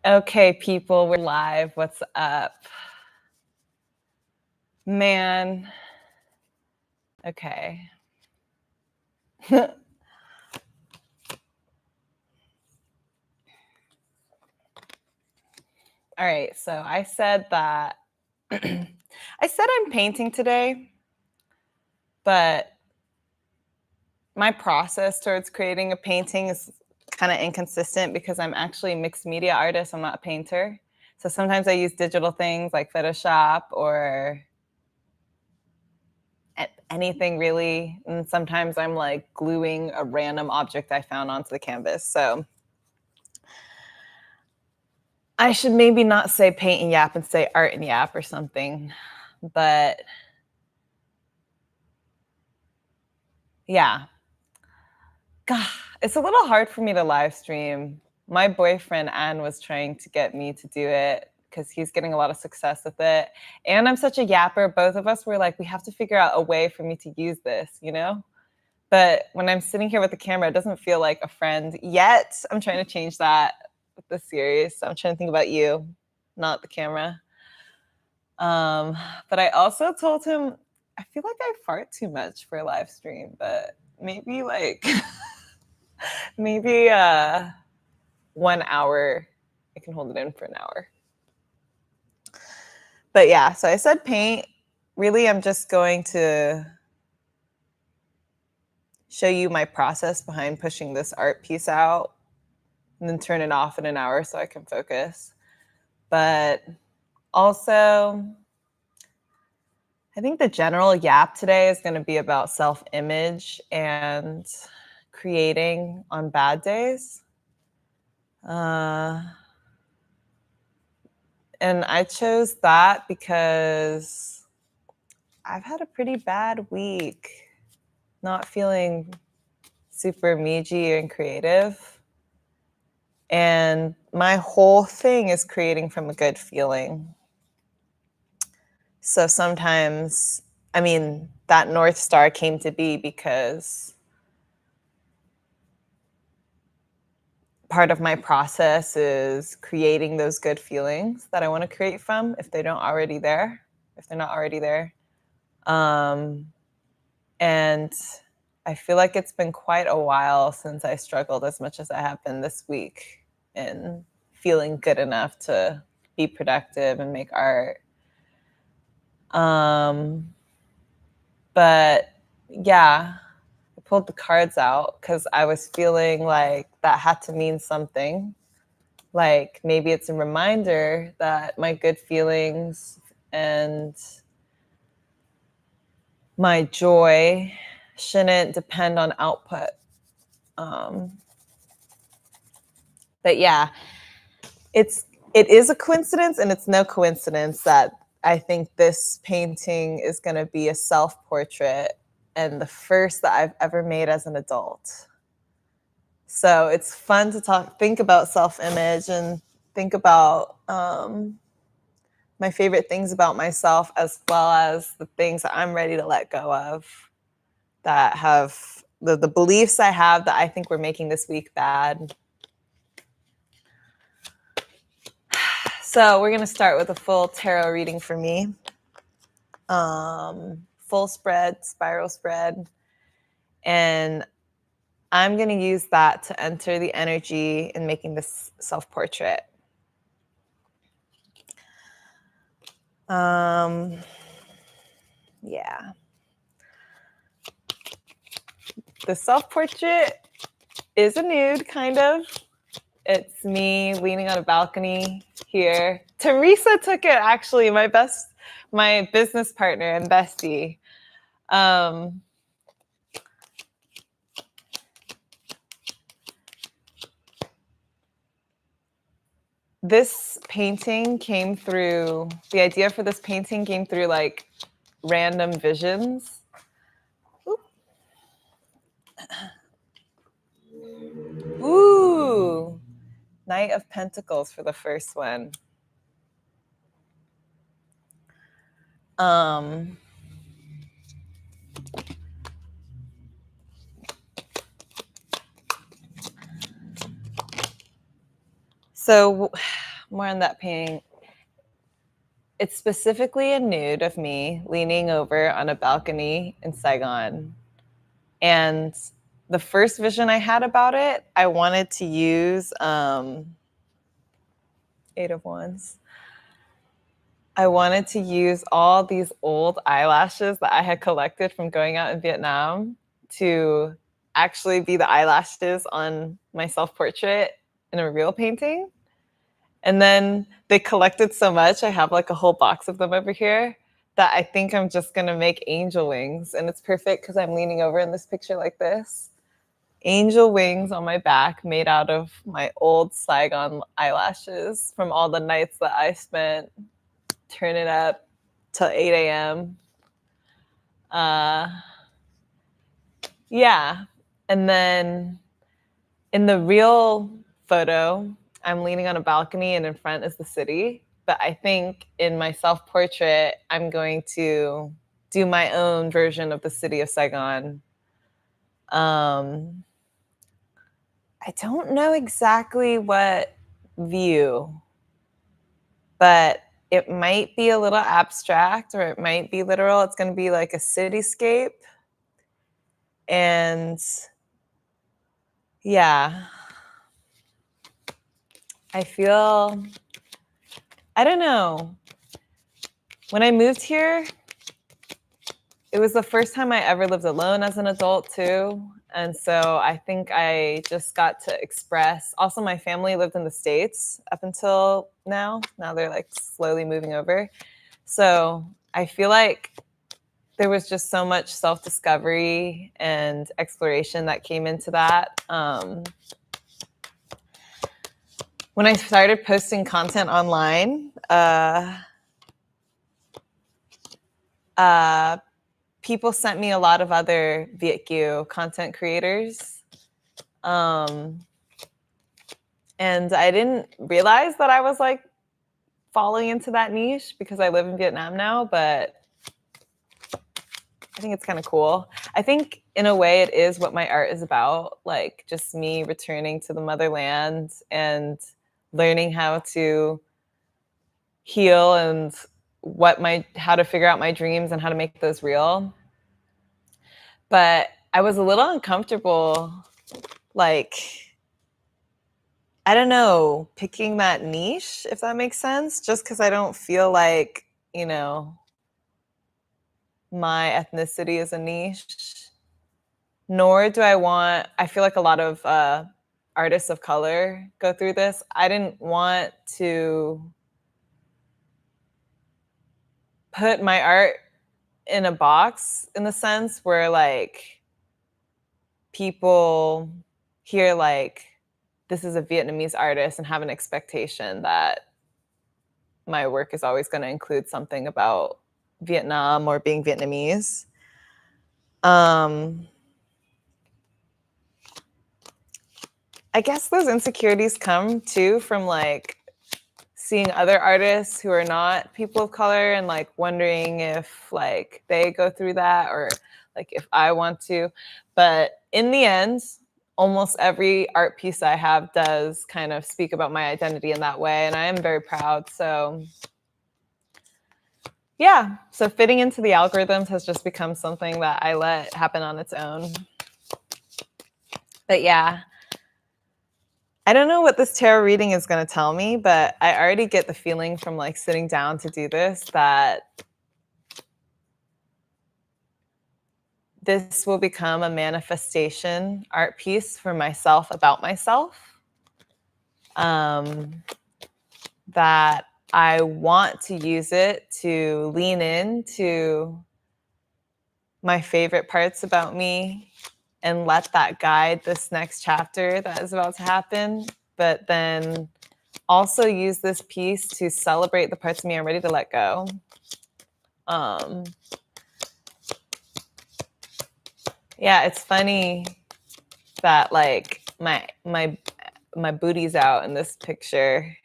Okay, people, we're live. What's up? Man. Okay. All right, so I said that I said I'm painting today, but my process towards creating a painting is kind of inconsistent because I'm actually a mixed media artist. I'm not a painter. So sometimes I use digital things like Photoshop or anything really. And sometimes I'm like gluing a random object I found onto the canvas. So I should maybe not say paint and yap and say art and yap or something. But yeah. God, it's a little hard for me to live stream. My boyfriend, Anne, was trying to get me to do it because he's getting a lot of success with it. And I'm such a yapper. Both of us were like, we have to figure out a way for me to use this, you know? But when I'm sitting here with the camera, it doesn't feel like a friend yet. I'm trying to change that with the series. So I'm trying to think about you, not the camera. But I also told him, I feel like I fart too much for a live stream, but maybe like maybe 1 hour. I can hold it in for an hour. But yeah, so I said paint. Really, I'm just going to show you my process behind pushing this art piece out and then turn it off in an hour so I can focus. But also, I think the general yap today is going to be about self-image and creating on bad days. And I chose that because I've had a pretty bad week, not feeling super meaty and creative. And my whole thing is creating from a good feeling. So sometimes, I mean, that North Star came to be because part of my process is creating those good feelings that I want to create from if they're not already there. And I feel like it's been quite a while since I struggled as much as I have been this week in feeling good enough to be productive and make art. But yeah, I pulled the cards out because I was feeling like that had to mean something. Like maybe it's a reminder that my good feelings and my joy shouldn't depend on output. But yeah, it is a coincidence, and it's no coincidence that I think this painting is going to be a self-portrait and the first that I've ever made as an adult. So it's fun to think about self-image and think about my favorite things about myself, as well as the things that I'm ready to let go of that have the beliefs I have that I think we're making this week bad. So we're going to start with a full tarot reading for me. Full spread, spiral spread. And I'm going to use that to enter the energy in making this self-portrait. Yeah. The self-portrait is a nude, kind of. It's me leaning on a balcony here. Teresa took it, actually, my business partner and bestie. This painting came through, the idea for this painting came through like random visions. Ooh, Knight of Pentacles for the first one. So more on that painting. It's specifically a nude of me leaning over on a balcony in Saigon. And the first vision I had about it, I wanted to use Eight of Wands. I wanted to use all these old eyelashes that I had collected from going out in Vietnam to actually be the eyelashes on my self-portrait in a real painting. And then they collected so much, I have like a whole box of them over here, that I think I'm just gonna make angel wings. And it's perfect because I'm leaning over in this picture like this. Angel wings on my back made out of my old Saigon eyelashes from all the nights that I spent turn it up till 8 a.m. Yeah. And then in the real photo, I'm leaning on a balcony and in front is the city. But I think in my self-portrait, I'm going to do my own version of the city of Saigon. I don't know exactly what view, but it might be a little abstract or it might be literal. It's going to be like a cityscape. And yeah, I feel, I don't know. When I moved here, it was the first time I ever lived alone as an adult too. And so I think I just got to express, also my family lived in the States up until now. Now they're like slowly moving over. So I feel like there was just so much self-discovery and exploration that came into that. When I started posting content online, people sent me a lot of other Viet Kieu content creators. And I didn't realize that I was like falling into that niche because I live in Vietnam now, but I think it's kind of cool. I think in a way it is what my art is about, like just me returning to the motherland and learning how to heal and how to figure out my dreams and how to make those real. But I was a little uncomfortable, like, I don't know, picking that niche, if that makes sense, just because I don't feel like, you know, my ethnicity is a niche. Nor do I feel like a lot of artists of color go through this. I didn't want to put my art in a box in the sense where like people hear like this is a Vietnamese artist and have an expectation that my work is always going to include something about Vietnam or being Vietnamese. I guess those insecurities come too from like seeing other artists who are not people of color and like wondering if like they go through that or like if I want to. But in the end, almost every art piece I have does kind of speak about my identity in that way. And I am very proud. So yeah, so fitting into the algorithms has just become something that I let happen on its own. But yeah, I don't know what this tarot reading is going to tell me, but I already get the feeling from like sitting down to do this that this will become a manifestation art piece for myself about myself. That I want to use it to lean into my favorite parts about me and let that guide this next chapter that is about to happen. But then also use this piece to celebrate the parts of me I'm ready to let go. Yeah, it's funny that like my booty's out in this picture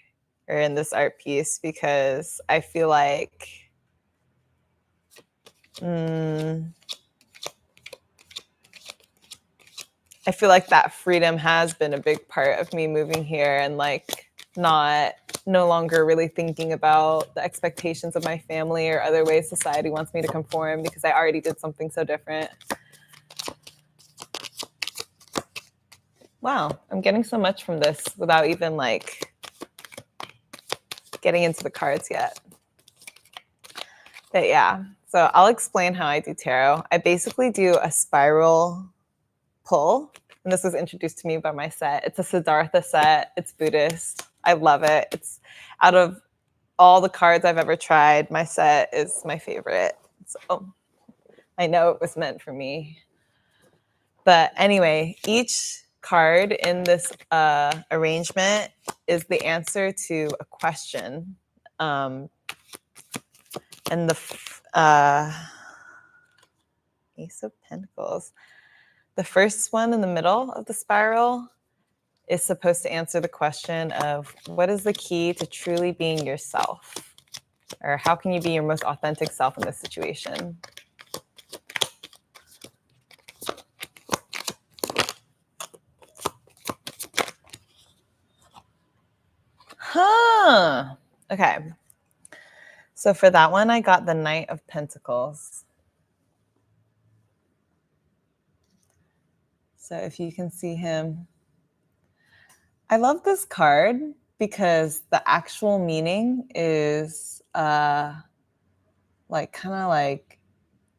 or in this art piece because I feel like that freedom has been a big part of me moving here and like not no longer really thinking about the expectations of my family or other ways society wants me to conform because I already did something so different. Wow, I'm getting so much from this without even like getting into the cards yet. But yeah, so I'll explain how I do tarot. I basically do a spiral pull, and this was introduced to me by my set. It's a Siddhartha set. It's Buddhist. I love it. It's out of all the cards I've ever tried, my set is my favorite. So I know it was meant for me. But anyway, each card in this arrangement is the answer to a question. And the Ace of Pentacles. The first one in the middle of the spiral is supposed to answer the question of what is the key to truly being yourself? Or how can you be your most authentic self in this situation? Huh. Okay. So for that one, I got the Knight of Pentacles. So if you can see him, I love this card because the actual meaning is like kind of like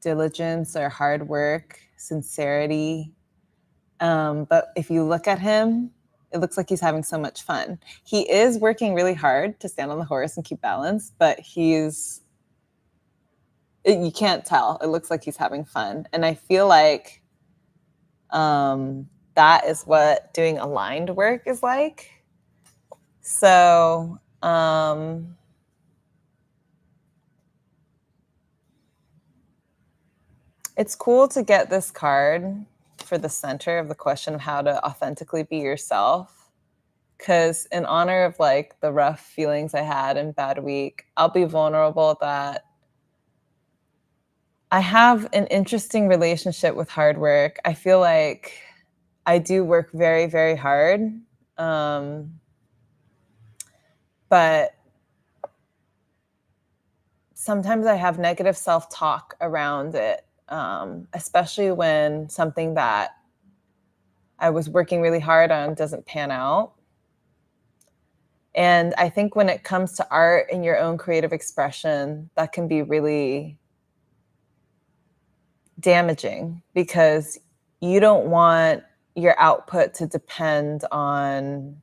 diligence or hard work, sincerity. But if you look at him, it looks like he's having so much fun. He is working really hard to stand on the horse and keep balance, but you can't tell. It looks like he's having fun. And I feel like that is what doing aligned work is like. So it's cool to get this card for the center of the question of how to authentically be yourself. Because in honor of like the rough feelings I had in bad week, I'll be vulnerable that I have an interesting relationship with hard work. I feel like I do work very, very hard. But sometimes I have negative self-talk around it, especially when something that I was working really hard on doesn't pan out. And I think when it comes to art and your own creative expression, that can be really damaging because you don't want your output to depend on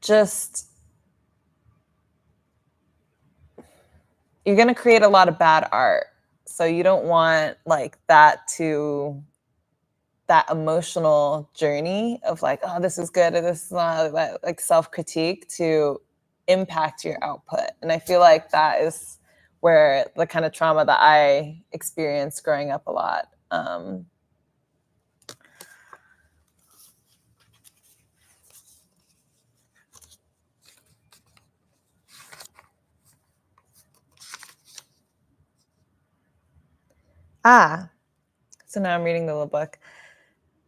just you're going to create a lot of bad art. So you don't want like that emotional journey of like, oh, this is good or this is not, like self-critique to impact your output. And I feel like that is where the kind of trauma that I experienced growing up a lot. So now I'm reading the little book.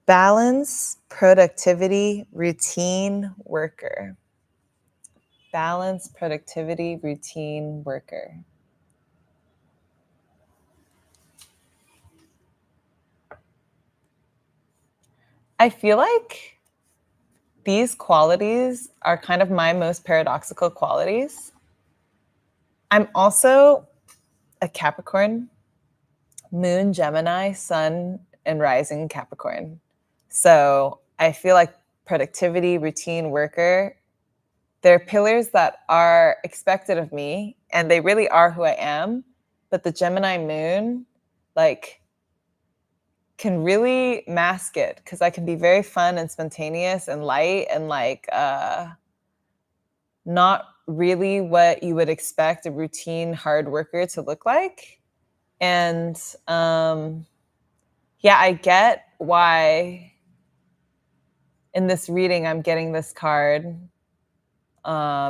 Balance, productivity, routine, worker. Balance, productivity, routine, worker. I feel like these qualities are kind of my most paradoxical qualities. I'm also a Capricorn, Moon Gemini, Sun, and Rising Capricorn. So I feel like productivity, routine, worker, they're pillars that are expected of me and they really are who I am. But the Gemini moon, like, can really mask it because I can be very fun and spontaneous and light and like not really what you would expect a routine hard worker to look like. And yeah, I get why in this reading I'm getting this card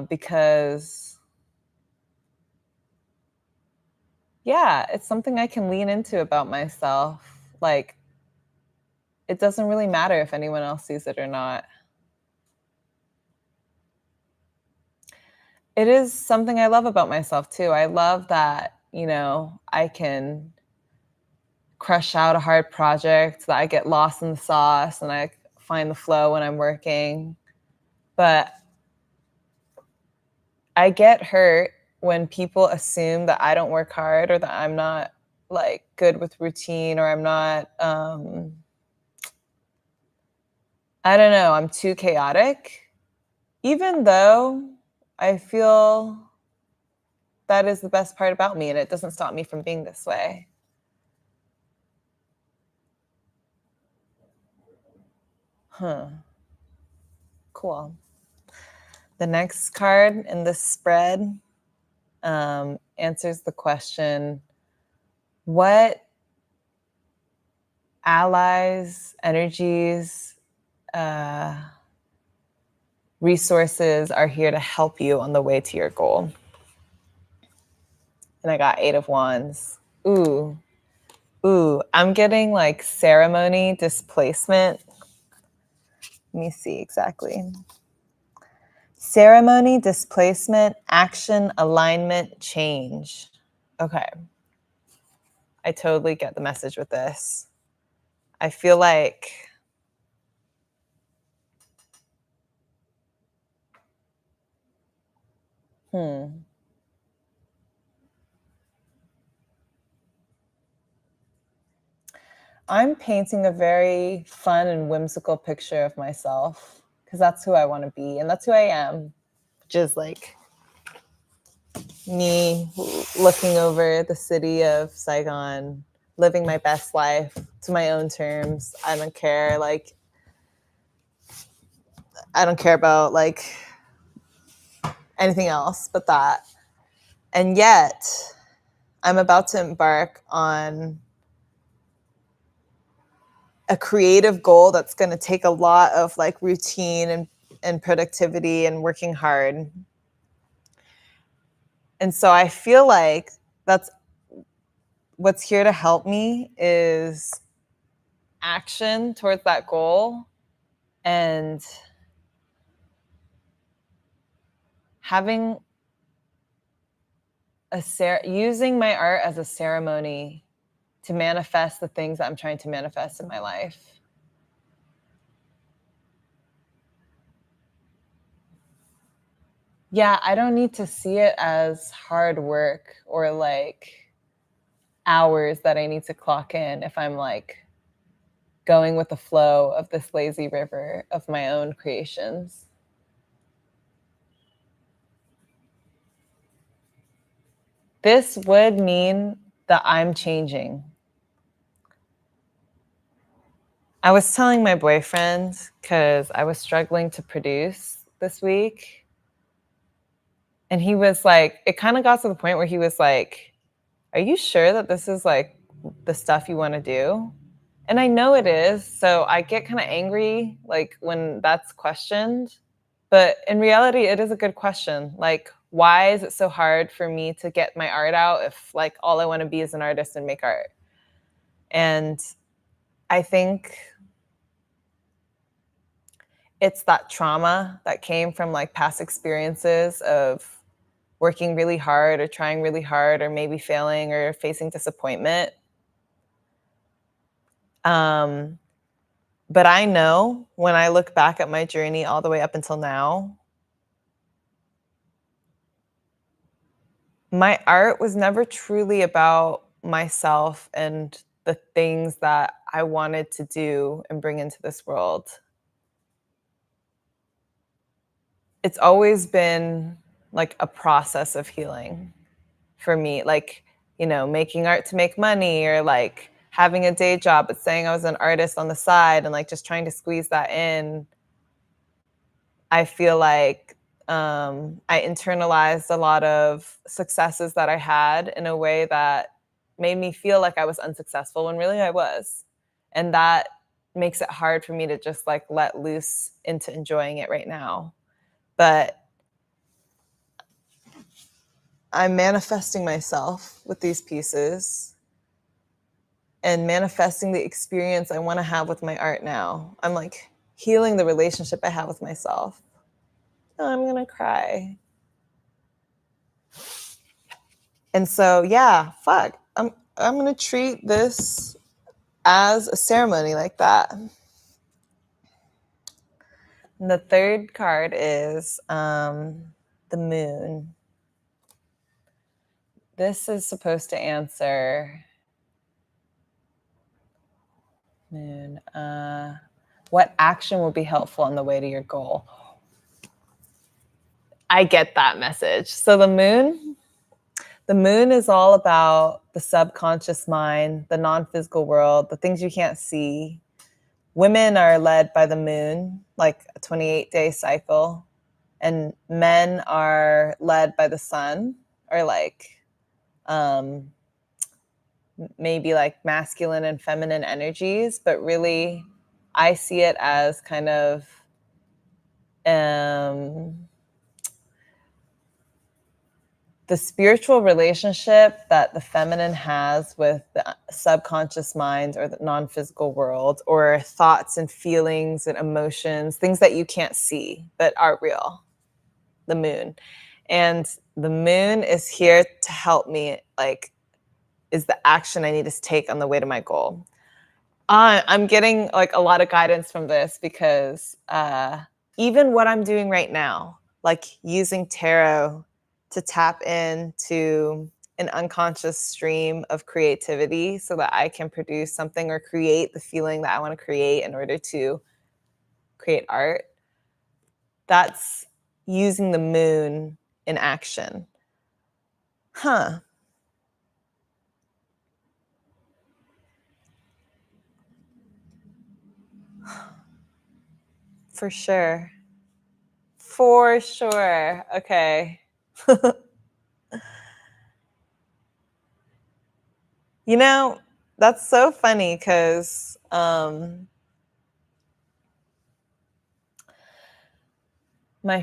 because yeah, it's something I can lean into about myself. Like, it doesn't really matter if anyone else sees it or not. It is something I love about myself too. I love that, I can crush out a hard project, that I get lost in the sauce and I find the flow when I'm working. But I get hurt when people assume that I don't work hard or that I'm not like good with routine or I'm not I don't know, I'm too chaotic. Even though I feel that is the best part about me and it doesn't stop me from being this way. Huh. Cool. The next card in this spread answers the question, what allies, energies, uh, resources are here to help you on the way to your goal? And I got 8 of Wands. Ooh, I'm getting like ceremony, displacement. Let me see exactly. Ceremony, displacement, action, alignment, change. Okay. I totally get the message with this. I feel like hmm. I'm painting a very fun and whimsical picture of myself because that's who I want to be and that's who I am. Just like me looking over the city of Saigon, living my best life to my own terms. I don't care about like anything else but that. And yet, I'm about to embark on a creative goal that's going to take a lot of like routine and productivity and working hard. And so I feel like that's what's here to help me is action towards that goal and having using my art as a ceremony to manifest the things that I'm trying to manifest in my life. Yeah, I don't need to see it as hard work or like hours that I need to clock in if I'm like going with the flow of this lazy river of my own creations. This would mean that I'm changing. I was telling my boyfriend because I was struggling to produce this week. And he was like, it kind of got to the point where he was like, are you sure that this is like the stuff you want to do? And I know it is. So I get kind of angry like when that's questioned. But in reality, it is a good question. Like, why is it so hard for me to get my art out if like all I want to be is an artist and make art? And I think it's that trauma that came from like past experiences of working really hard or trying really hard or maybe failing or facing disappointment. Um, but I know when I look back at my journey all the way up until now, my art was never truly about myself and the things that I wanted to do and bring into this world. It's always been like a process of healing for me, like, making art to make money or like having a day job, but saying I was an artist on the side and like just trying to squeeze that in. I feel like I internalized a lot of successes that I had in a way that made me feel like I was unsuccessful when really I was. And that makes it hard for me to just like let loose into enjoying it right now. But I'm manifesting myself with these pieces and manifesting the experience I want to have with my art now. I'm like healing the relationship I have with myself. Oh, I'm going to cry. And so, yeah, fuck. I'm gonna treat this as a ceremony like that. And the third card is the moon. This is supposed to answer moon. What action will be helpful on the way to your goal? I get that message. So the moon is all about the subconscious mind, the non-physical world, the things you can't see. Women are led by the moon, like a 28-day cycle, and men are led by the sun, or like maybe like masculine and feminine energies. But really, I see it as kind of the spiritual relationship that the feminine has with the subconscious mind or the non-physical world, or thoughts and feelings and emotions, things that you can't see but are real. The moon. And the moon is here to help me, like, is the action I need to take on the way to my goal. I'm getting like a lot of guidance from this because even what I'm doing right now, like using tarot to tap into an unconscious stream of creativity so that I can produce something or create the feeling that I want to create in order to create art, that's using the moon in action. Huh. For sure. For sure. Okay. You know, that's so funny because my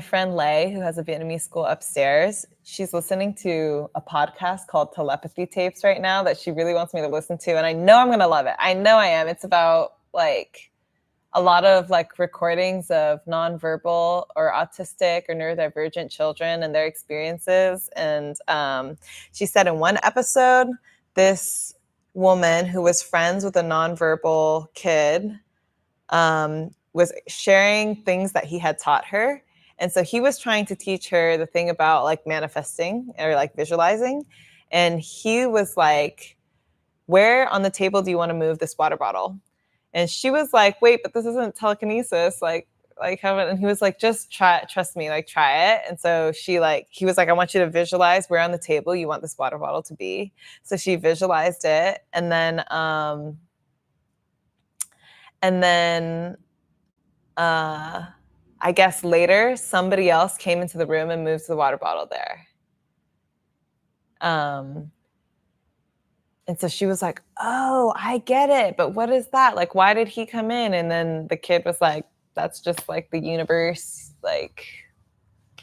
friend Lay, who has a Vietnamese school upstairs, she's listening to a podcast called Telepathy Tapes right now that she really wants me to listen to. And I know I'm going to love it. I know I am. It's about like a lot of like recordings of nonverbal or autistic or neurodivergent children and their experiences. And she said in one episode, this woman who was friends with a nonverbal kid was sharing things that he had taught her. And so he was trying to teach her the thing about like manifesting or like visualizing. And he was like, where on the table do you want to move this water bottle? And she was like, wait, but this isn't telekinesis. Like how, and he was like, just try it, trust me, like try it. And so he was like, I want you to visualize where on the table you want this water bottle to be. So she visualized it. And then I guess later somebody else came into the room and moved the water bottle there. And so she was like, oh, I get it. But what is that? Like, why did he come in? And then the kid was like, that's just like the universe, like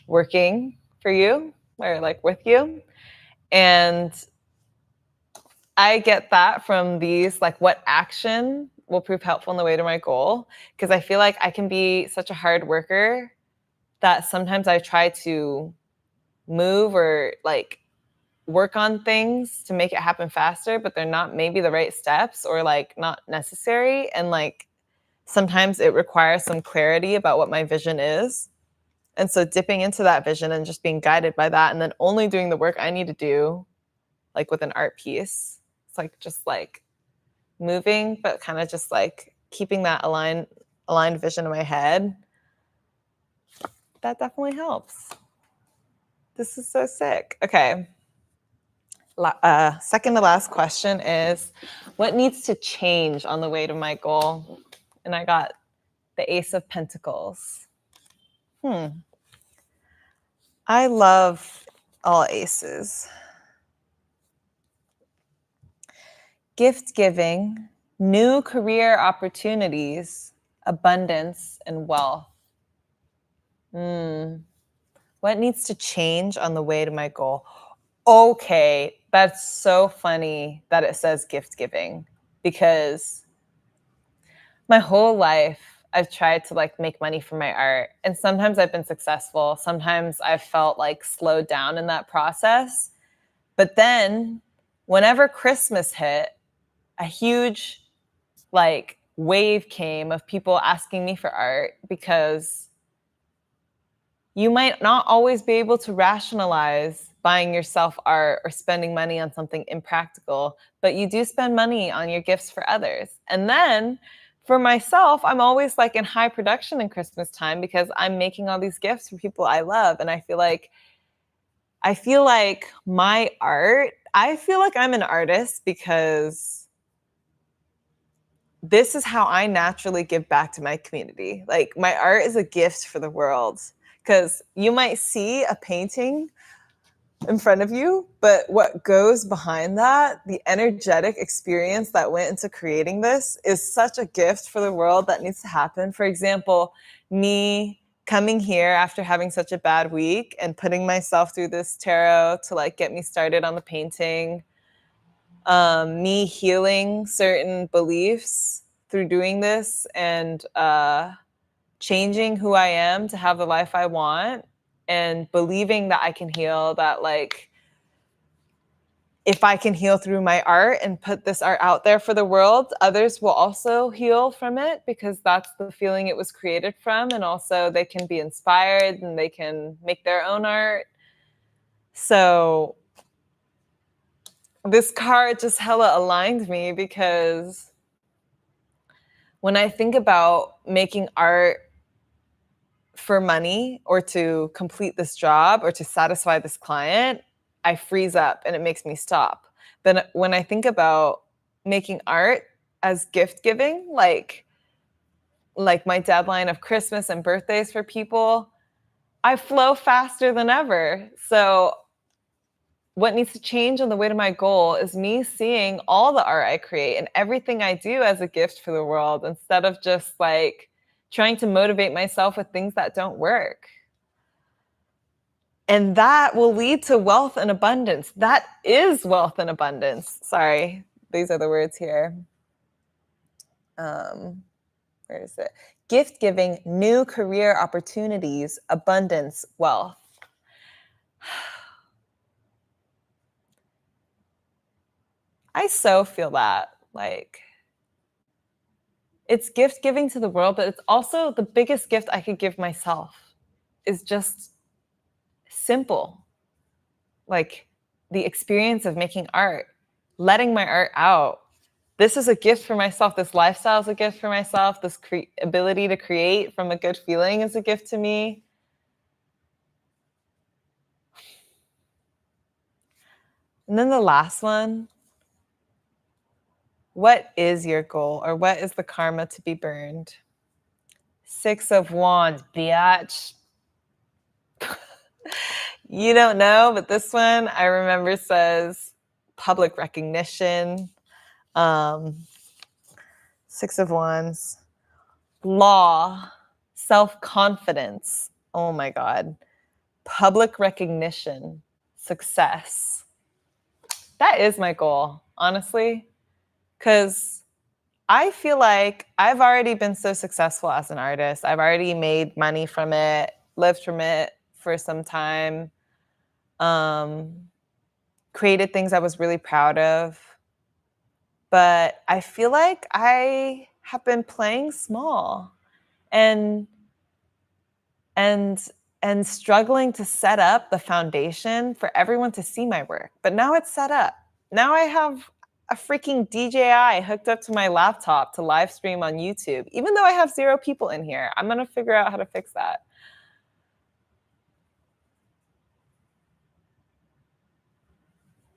working for you or like with you. And I get that from these, like, what action will prove helpful in the way to my goal? Because I feel like I can be such a hard worker that sometimes I try to move or like work on things to make it happen faster, but they're not maybe the right steps or like not necessary. And like sometimes it requires some clarity about what my vision is. And so dipping into that vision and just being guided by that and then only doing the work I need to do, like with an art piece. It's like just like moving, but kind of just like keeping that aligned vision in my head. That definitely helps. This is so sick. Okay. Second to last question is, what needs to change on the way to my goal? And I got the Ace of Pentacles. I love all aces. Gift giving, new career opportunities, abundance, and wealth. What needs to change on the way to my goal? Okay, that's so funny that it says gift giving, because my whole life I've tried to like make money from my art. And sometimes I've been successful. Sometimes I've felt like slowed down in that process. But then whenever Christmas hit, a huge like wave came of people asking me for art, because you might not always be able to rationalize buying yourself art or spending money on something impractical, but you do spend money on your gifts for others. And then for myself, I'm always like in high production in Christmas time because I'm making all these gifts for people I love. And I feel like my art, I feel like I'm an artist because this is how I naturally give back to my community. Like my art is a gift for the world, because you might see a painting in front of you, but what goes behind that, the energetic experience that went into creating this, is such a gift for the world that needs to happen. For example, me coming here after having such a bad week and putting myself through this tarot to like get me started on the painting, me healing certain beliefs through doing this, and changing who I am to have the life I want, and believing that I can heal, that like if I can heal through my art and put this art out there for the world, others will also heal from it, because that's the feeling it was created from. And also they can be inspired and they can make their own art. So this card just hella aligned me, because when I think about making art for money or to complete this job or to satisfy this client, I freeze up and it makes me stop. But when I think about making art as gift giving, like my deadline of Christmas and birthdays for people, I flow faster than ever. So what needs to change on the way to my goal is me seeing all the art I create and everything I do as a gift for the world, instead of just like trying to motivate myself with things that don't work. And that will lead to wealth and abundance. That is wealth and abundance. Sorry, these are the words here. Where is it? Gift giving, new career opportunities, abundance, wealth. I so feel that. Like, it's gift giving to the world, but it's also the biggest gift I could give myself, is just simple. Like the experience of making art, letting my art out. This is a gift for myself. This lifestyle is a gift for myself. This ability to create from a good feeling is a gift to me. And then the last one, what is your goal, or what is the karma to be burned? 6 of Wands, biatch. You don't know, but this one I remember says public recognition. 6 of Wands, law, self-confidence. Oh my God. Public recognition, success. That is my goal, honestly, because I feel like I've already been so successful as an artist. I've already made money from it, lived from it for some time, created things I was really proud of. But I feel like I have been playing small and struggling to set up the foundation for everyone to see my work. But now it's set up. Now I have a freaking DJI hooked up to my laptop to live stream on YouTube, even though I have 0 people in here. I'm going to figure out how to fix that.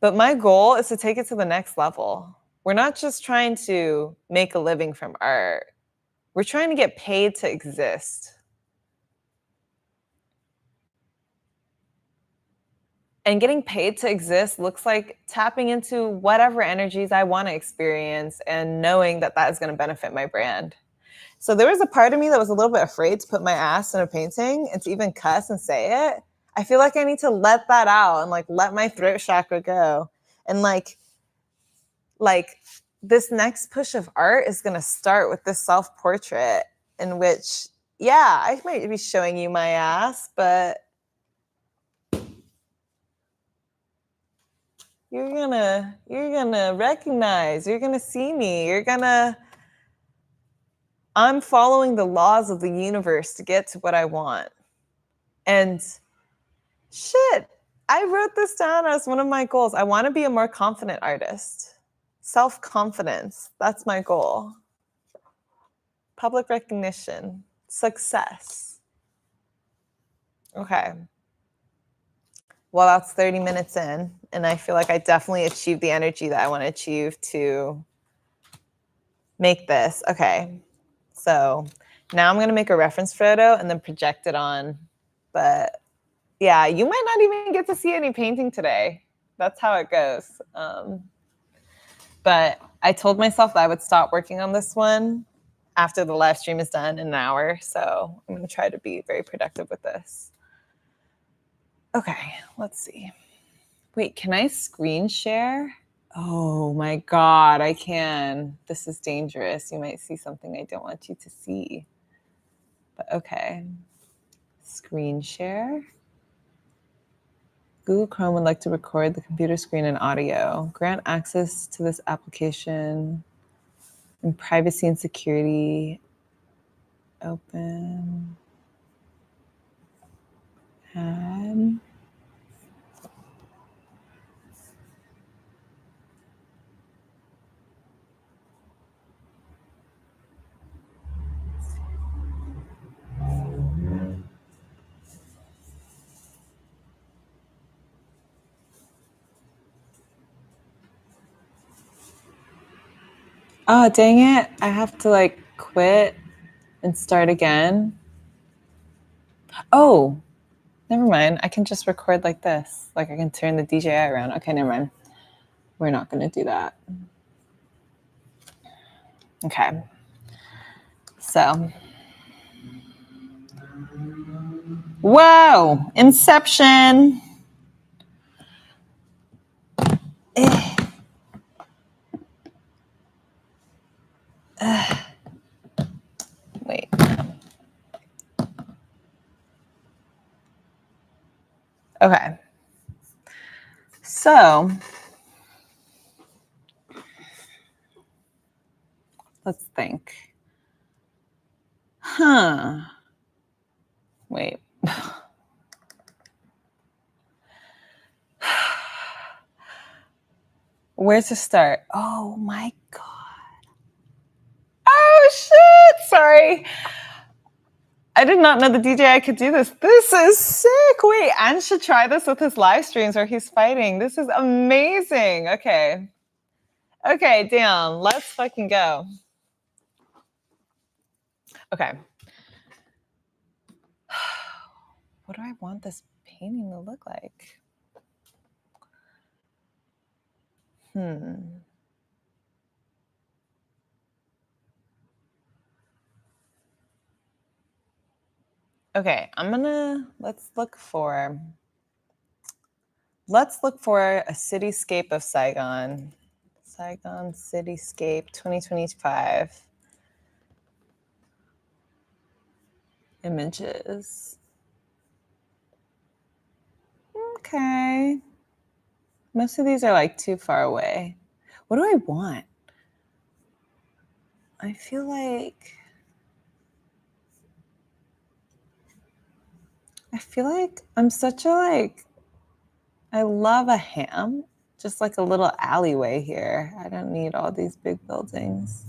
But my goal is to take it to the next level. We're not just trying to make a living from art. We're trying to get paid to exist. And getting paid to exist looks like tapping into whatever energies I want to experience and knowing that that is going to benefit my brand. So there was a part of me that was a little bit afraid to put my ass in a painting and to even cuss and say it. I feel like I need to let that out and like let my throat chakra go. And like this next push of art is going to start with this self-portrait. in which, yeah, I might be showing you my ass, but you're gonna recognize, you're gonna see me, I'm following the laws of the universe to get to what I want. And shit, I wrote this down as one of my goals. I want to be a more confident artist. Self-confidence, that's my goal. Public recognition, success. Okay. Well, that's 30 minutes in, and I feel like I definitely achieved the energy that I want to achieve to make this. Okay. So now I'm going to make a reference photo and then project it on. But yeah, you might not even get to see any painting today. That's how it goes. But I told myself that I would stop working on this one after the live stream is done in an hour. So I'm going to try to be very productive with this. Okay, let's see. Wait, can I screen share? Oh my God, I can. This is dangerous. You might see something I don't want you to see. But okay. Screen share. Google Chrome would like to record the computer screen and audio. Grant access to this application in privacy and security. Open. Add. Oh, dang it. I have to like quit and start again. Oh, never mind. I can just record like this. Like I can turn the DJI around. Okay, never mind. We're not going to do that. Okay. So. Whoa! Inception! Wait. Okay. So. Let's think. Huh. Wait. Where to start? Oh my God. Oh shit! Sorry. I did not know the DJI could do this. This is sick. Wait, Anne should try this with his live streams where he's fighting. This is amazing. Okay. Okay, damn. Let's fucking go. Okay. What do I want this painting to look like? Okay, let's look for a cityscape of Saigon. Saigon cityscape 2025. Images. Okay. Most of these are like too far away. What do I want? I feel like I'm such a I love a ham, just like a little alleyway here. I don't need all these big buildings.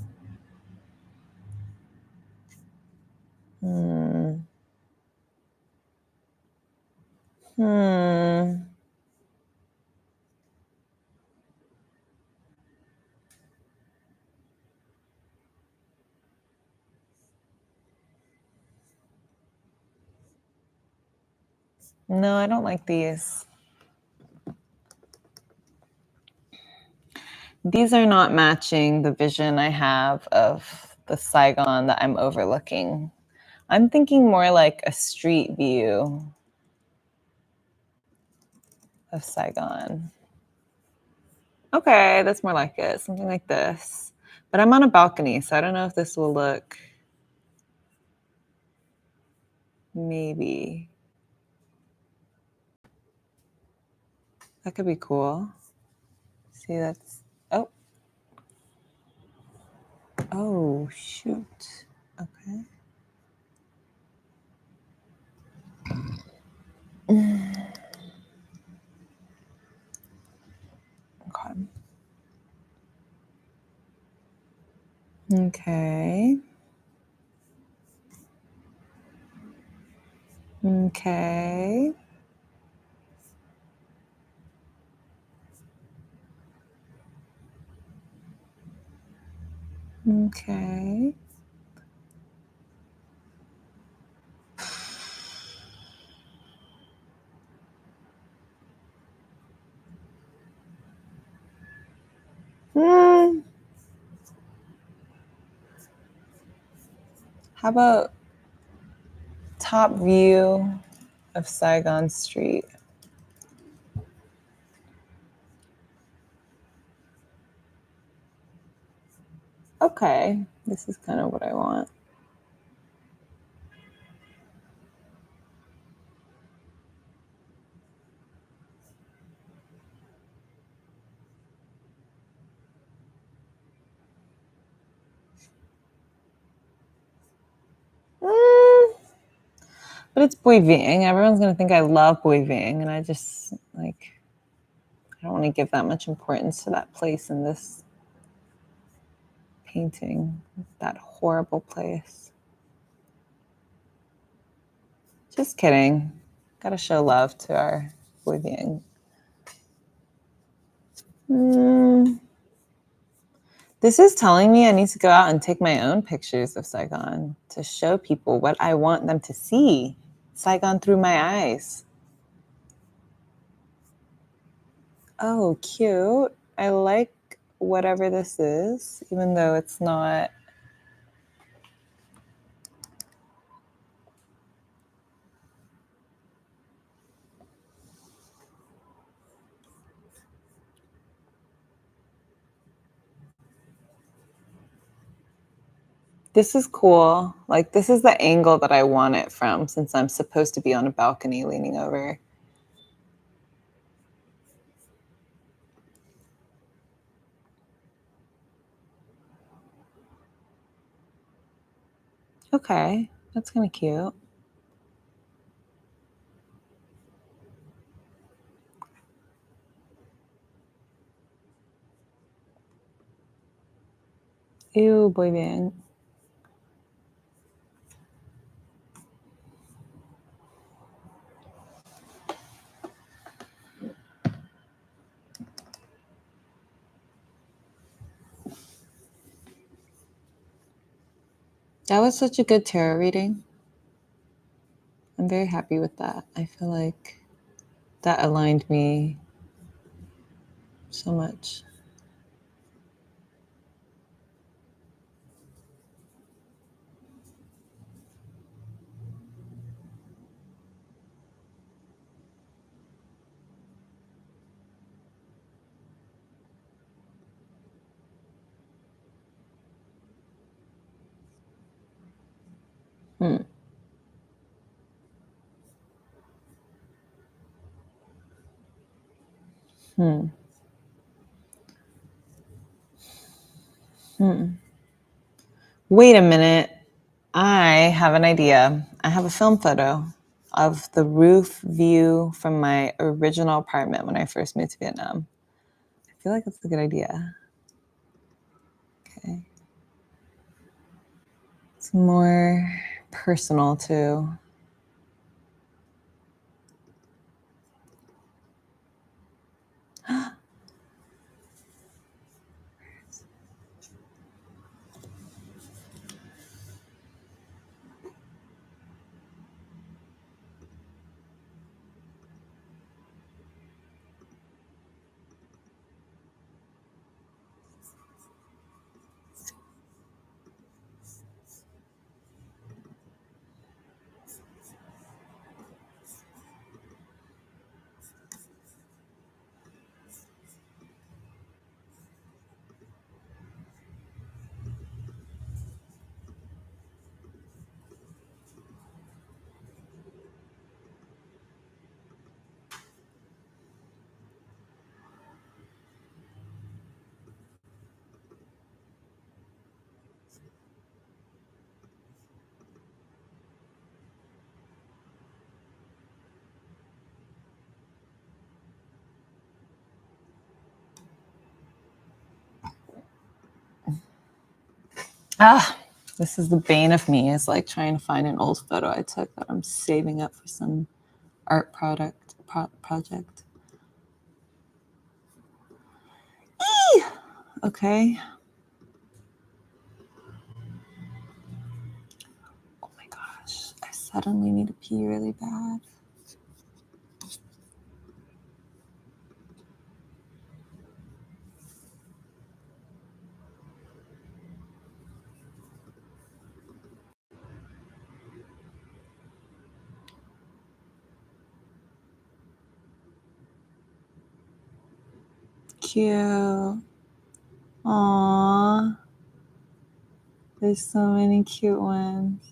No, I don't like these. These are not matching the vision I have of the Saigon that I'm overlooking. I'm thinking more like a street view of Saigon. Okay, that's more like it. Something like this. But I'm on a balcony, so I don't know if this will look maybe. That could be cool. See, that's, oh, shoot. Okay. Okay. Okay. Okay. Hmm. How about top view of Saigon Street? Okay, this is kind of what I want. But it's Bui Ving. Everyone's going to think I love Bui Ving. And I just, like, I don't want to give that much importance to that place in this painting. That horrible place. Just kidding. Got to show love to our Bui Ving. This is telling me I need to go out and take my own pictures of Saigon to show people what I want them to see. Saigon through my eyes. Oh, cute. I like whatever this is, even though it's not. This is cool. Like, this is the angle that I want it from, since I'm supposed to be on a balcony leaning over. Okay, that's kind of cute. Ew, boy band. That was such a good tarot reading. I'm very happy with that. I feel like that aligned me so much. Hmm. Hmm. Hmm. Wait a minute. I have an idea. I have a film photo of the roof view from my original apartment when I first moved to Vietnam. I feel like that's a good idea. Okay. It's more personal too. Ah, this is the bane of me, is like trying to find an old photo I took that I'm saving up for some art project. Eee! Okay. Oh my gosh, I suddenly need to pee really bad. Cute. Aww. There's so many cute ones.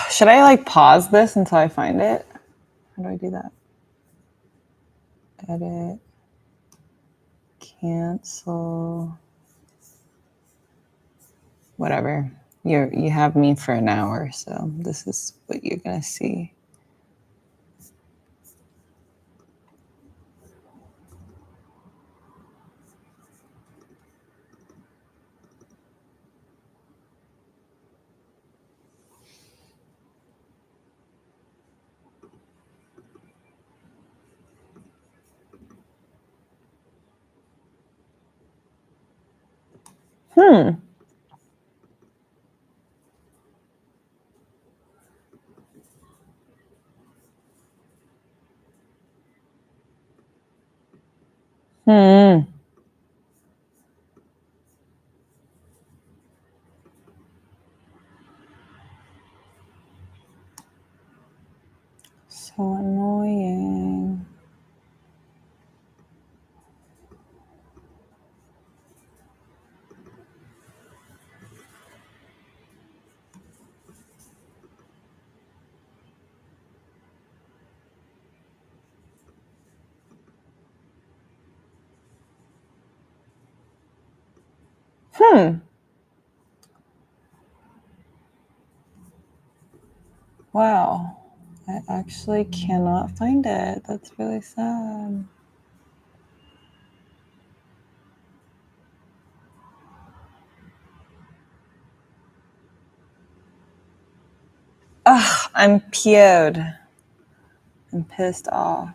Should I like pause this until I find it? How do I do that? Edit. Cancel. Whatever. You have me for an hour, so this is what you're gonna see. Hmm. Hmm. So annoying. Hmm. Wow. I actually cannot find it. That's really sad. Ugh, I'm PO'd. I'm pissed off.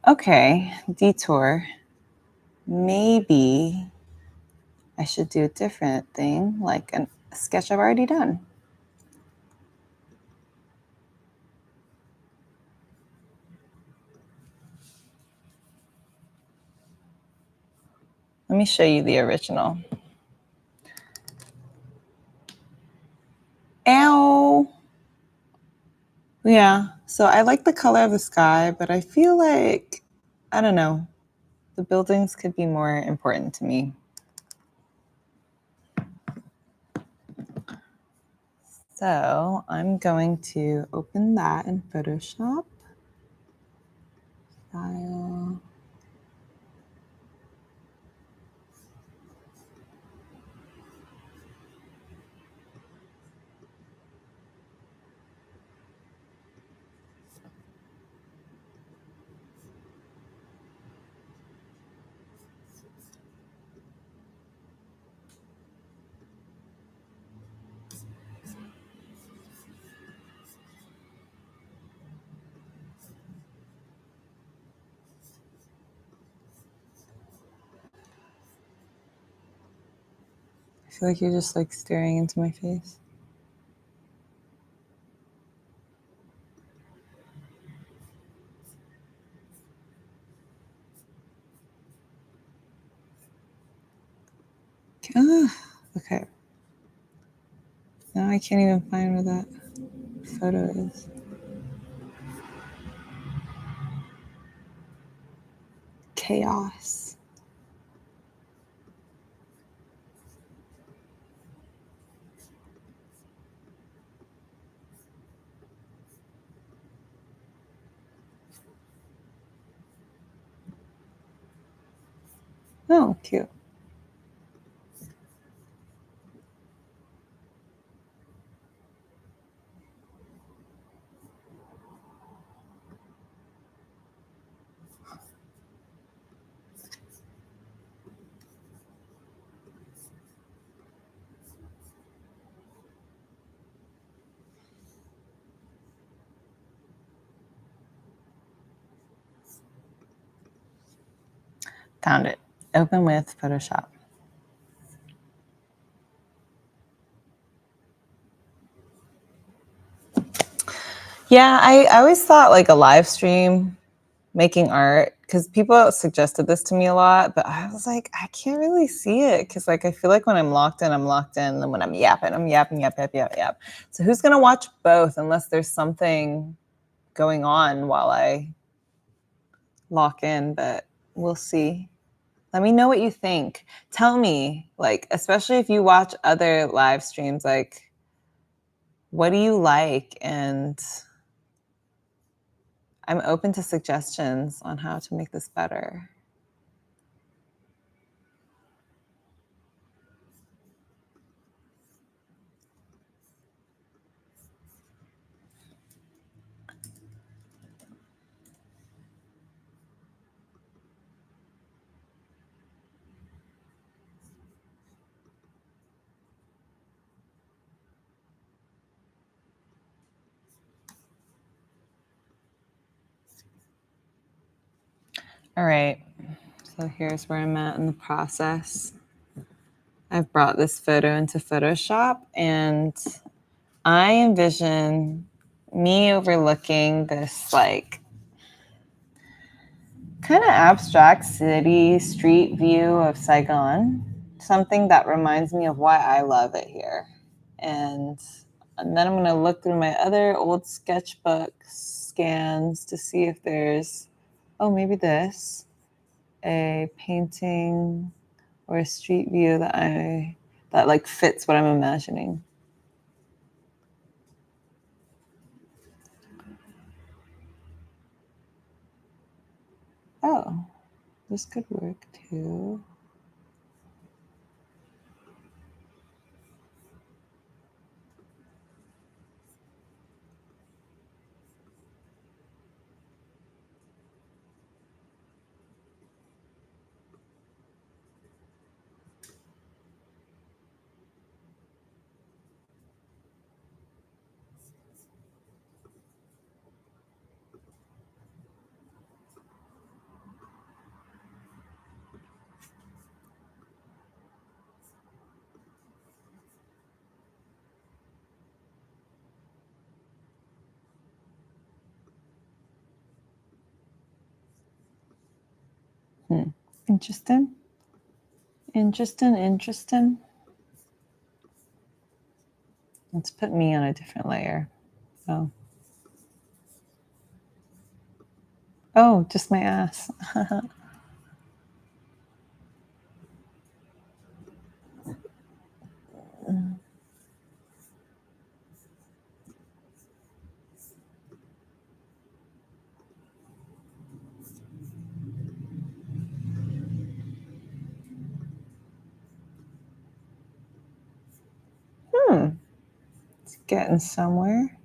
Okay, detour. Maybe I should do a different thing, like a sketch I've already done. Let me show you the original. Ow. Yeah, so I like the color of the sky, but I feel like, I don't know, the buildings could be more important to me. So I'm going to open that in Photoshop. File. I feel like you're just like staring into my face. Okay. Now I can't even find where that photo is. Chaos. Oh, cute. Found it. Open with Photoshop. Yeah, I always thought like a live stream making art, because people suggested this to me a lot, but I was like, I can't really see it because like I feel like when I'm locked in, I'm locked in. And when I'm yapping, yap. So who's gonna watch both unless there's something going on while I lock in, but we'll see. Let me know what you think. Tell me, like, especially if you watch other live streams, like, what do you like? And I'm open to suggestions on how to make this better. All right. So here's where I'm at in the process. I've brought this photo into Photoshop and I envision me overlooking this like kind of abstract city street view of Saigon, something that reminds me of why I love it here. And then I'm going to look through my other old sketchbook scans to see if there's, oh, maybe this, a painting or a street view that like fits what I'm imagining. Oh, this could work too. Interesting. Interesting. Let's put me on a different layer. Oh, just my ass. It's getting somewhere.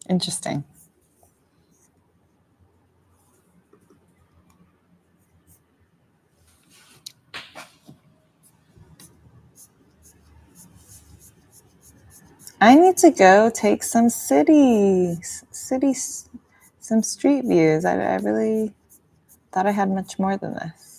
Interesting. I need to go take some some street views. I really thought I had much more than this.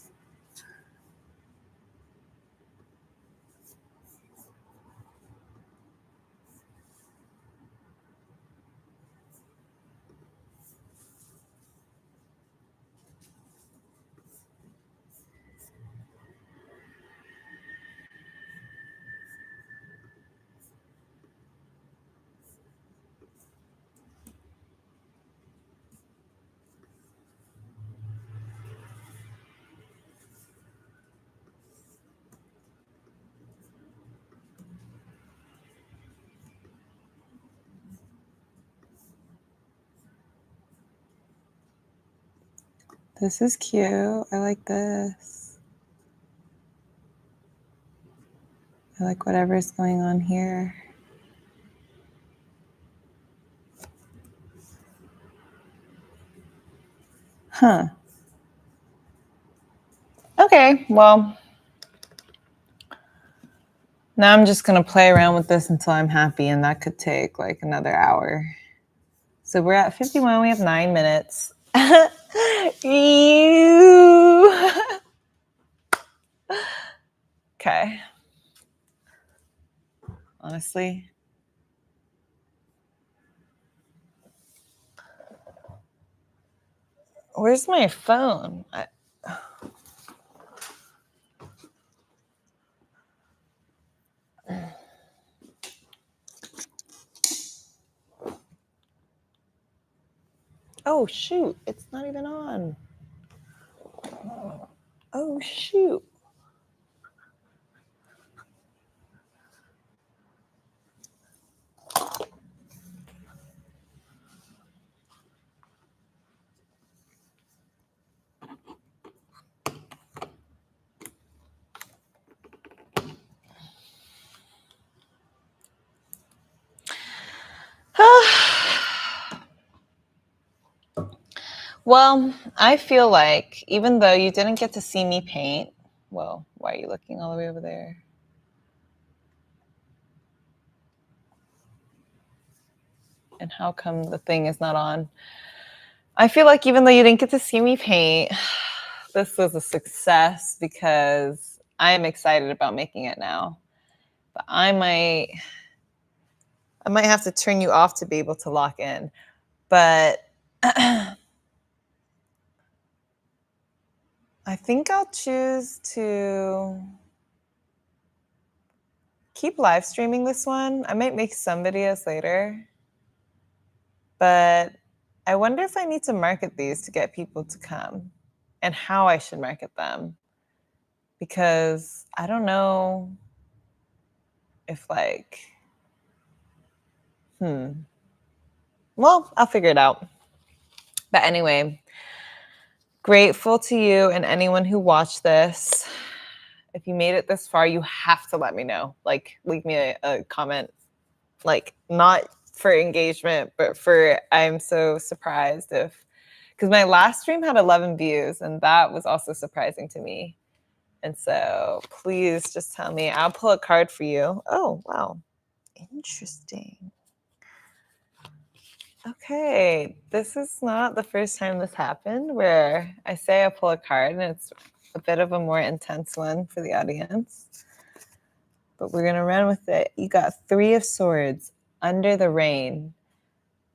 This is cute. I like this. I like whatever's going on here. Huh. Okay, well, now I'm just going to play around with this until I'm happy, and that could take like another hour. So we're at 51. We have 9 minutes. Okay. Honestly. Where's my phone? Oh, shoot. It's not even on. Oh, shoot. Well, I feel like even though you didn't get to see me paint, well, why are you looking all the way over there? And how come the thing is not on? I feel like even though you didn't get to see me paint, this was a success because I'm excited about making it now. But I might have to turn you off to be able to lock in. But I think I'll choose to keep live streaming this one. I might make some videos later. But I wonder if I need to market these to get people to come and how I should market them. Because I don't know if well, I'll figure it out. But anyway, grateful to you and anyone who watched this. If you made it this far, you have to let me know. Like, leave me a comment. Like, not for engagement, but for I'm so surprised because my last stream had 11 views, and that was also surprising to me. And so please just tell me. I'll pull a card for you. Oh, wow. Interesting. Okay, this is not the first time this happened where I say I pull a card and it's a bit of a more intense one for the audience. But we're going to run with it. You got 3 of Swords, Under the Rain,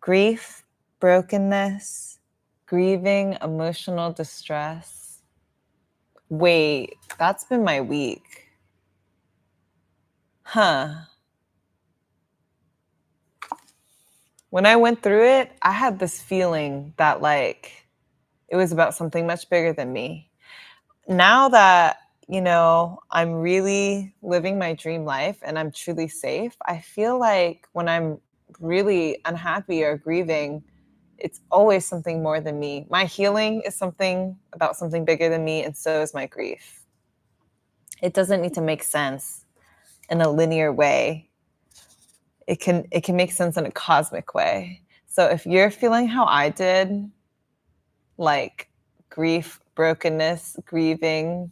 grief, brokenness, grieving, emotional distress. Wait, that's been my week. Huh. When I went through it, I had this feeling that like it was about something much bigger than me. Now that, I'm really living my dream life and I'm truly safe, I feel like when I'm really unhappy or grieving, it's always something more than me. My healing is something about something bigger than me, and so is my grief. It doesn't need to make sense in a linear way. It can make sense in a cosmic way. So if you're feeling how I did, like grief, brokenness, grieving,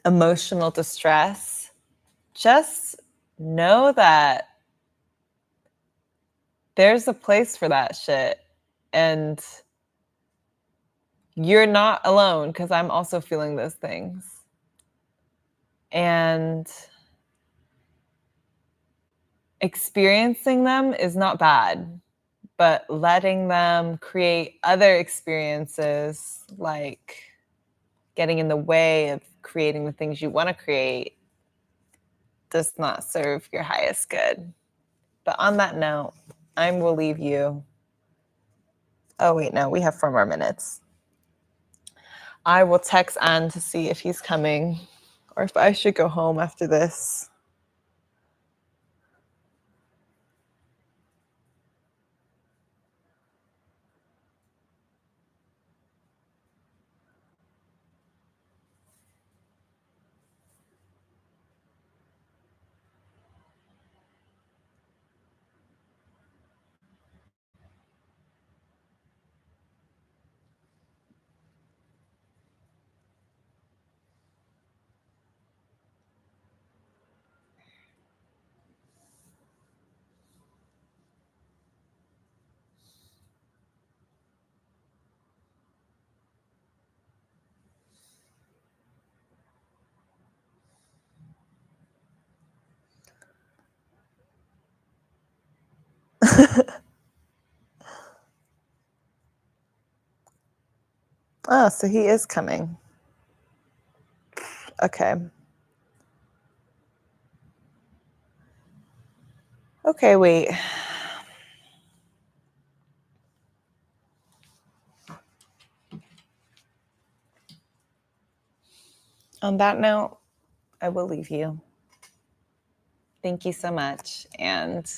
emotional distress, just know that there's a place for that shit. And you're not alone because I'm also feeling those things. And experiencing them is not bad, but letting them create other experiences, like getting in the way of creating the things you want to create, does not serve your highest good. But on that note, I will leave you. Oh, wait, no, we have 4 more minutes. I will text Anne to see if he's coming or if I should go home after this. Oh, so he is coming. Okay. Okay, wait. On that note, I will leave you. Thank you so much. And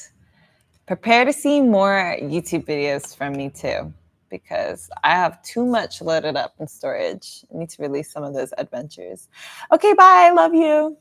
prepare to see more YouTube videos from me too, because I have too much loaded up in storage. I need to release some of those adventures. Okay, bye. Love you.